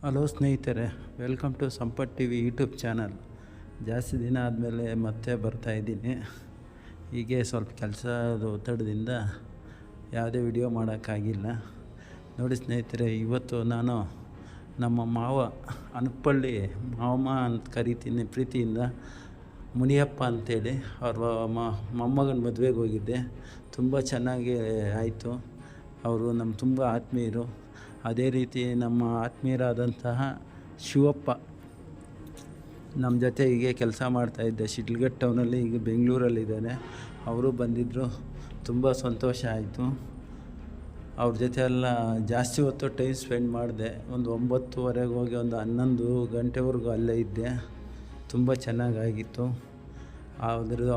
Hello ಸ್ನೇಹಿತರೆ, welcome to Sampath T V YouTube channel. ಜಾಸ್ತಿ ದಿನ ಆದಮೇಲೆ ಮತ್ತೆ ಬರ್ತಾಯಿದ್ದೀನಿ. ಹೀಗೆ ಸ್ವಲ್ಪ ಕೆಲಸದ ಒತ್ತಡದಿಂದ ಯಾವುದೇ ವಿಡಿಯೋ ಮಾಡೋಕ್ಕಾಗಿಲ್ಲ. ನೋಡಿ ಸ್ನೇಹಿತರೆ, ಇವತ್ತು ನಾನು ನಮ್ಮ ಮಾವ ಅನಪಳ್ಳಿ ಮಾವ ಅಂತ ಕರಿತೀನಿ ಪ್ರೀತಿಯಿಂದ, ಮುನಿಯಪ್ಪ ಅಂಥೇಳಿ ಅವ್ರ ಮೊಮ್ಮಗನ ಮದುವೆಗೆ ಹೋಗಿದ್ದೆ. ತುಂಬ ಚೆನ್ನಾಗಿ ಆಯಿತು. ಅವರು ನಮ್ಮ ತುಂಬ ಆತ್ಮೀಯರು. ಅದೇ ರೀತಿ ನಮ್ಮ ಆತ್ಮೀಯರಾದಂತಹ ಶಿವಪ್ಪ ನಮ್ಮ ಜೊತೆ ಹೀಗೆ ಕೆಲಸ ಮಾಡ್ತಾಯಿದ್ದೆ ಶಿಡ್ಲಘಟ್ಟ ಟೌನಲ್ಲಿ, ಈಗ ಬೆಂಗಳೂರಲ್ಲಿದ್ದಾರೆ. ಅವರು ಬಂದಿದ್ದರು. ತುಂಬ ಸಂತೋಷ ಆಯಿತು. ಅವ್ರ ಜೊತೆ ಎಲ್ಲ ಜಾಸ್ತಿ ಹೊತ್ತು ಟೈಮ್ ಸ್ಪೆಂಡ್ ಮಾಡಿದೆ. ಒಂದು 9:30 ಹೋಗಿ ಒಂದು 11 ಗಂಟೆವರೆಗೂ ಅಲ್ಲೇ ಇದ್ದೆ. ತುಂಬ ಚೆನ್ನಾಗಾಗಿತ್ತು.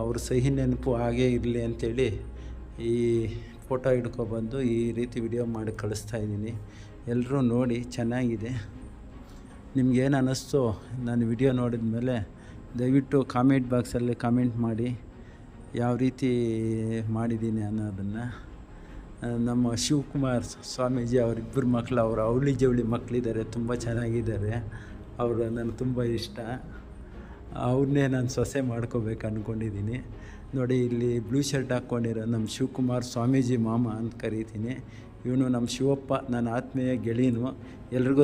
ಅವ್ರ ಸಹಿ ನೆನಪು ಹಾಗೇ ಇರಲಿ ಅಂಥೇಳಿ ಈ ಫೋಟೋ ಹಿಡ್ಕೊಬಂದು ಈ ರೀತಿ ವಿಡಿಯೋ ಮಾಡಿ ಕಳಿಸ್ತಾಯಿದ್ದೀನಿ. ಎಲ್ಲರೂ ನೋಡಿ, ಚೆನ್ನಾಗಿದೆ. ನಿಮ್ಗೇನು ಅನ್ನಿಸ್ತೋ ನಾನು ವಿಡಿಯೋ ನೋಡಿದ ಮೇಲೆ ದಯವಿಟ್ಟು ಕಾಮೆಂಟ್ ಬಾಕ್ಸಲ್ಲಿ ಕಾಮೆಂಟ್ ಮಾಡಿ ಯಾವ ರೀತಿ ಮಾಡಿದ್ದೀನಿ ಅನ್ನೋದನ್ನು. ನಮ್ಮ ಶಿವಕುಮಾರ್ ಸ್ವಾಮೀಜಿ ಅವರಿಬ್ಬರು ಮಕ್ಕಳು, ಅವರು ಅವಳಿ ಜವಳಿ ಮಕ್ಕಳಿದ್ದಾರೆ, ತುಂಬ ಚೆನ್ನಾಗಿದ್ದಾರೆ. ಅವರು ನನಗೆ ತುಂಬ ಇಷ್ಟ. ಅವ್ರನ್ನೇ ನಾನು ಸೊಸೆ ಮಾಡ್ಕೋಬೇಕು ಅಂದ್ಕೊಂಡಿದ್ದೀನಿ. ನೋಡಿ, ಇಲ್ಲಿ ಬ್ಲೂ ಶರ್ಟ್ ಹಾಕ್ಕೊಂಡಿರೋ ನಮ್ಮ ಶಿವಕುಮಾರ್ ಸ್ವಾಮೀಜಿ ಮಾಮ ಅಂತ ಕರಿತೀನಿ. ಇವನು ನಮ್ಮ ಶಿವಪ್ಪ, ನನ್ನ ಆತ್ಮೀಯ ಗೆಳೆಯನು. ಎಲ್ರಿಗೂ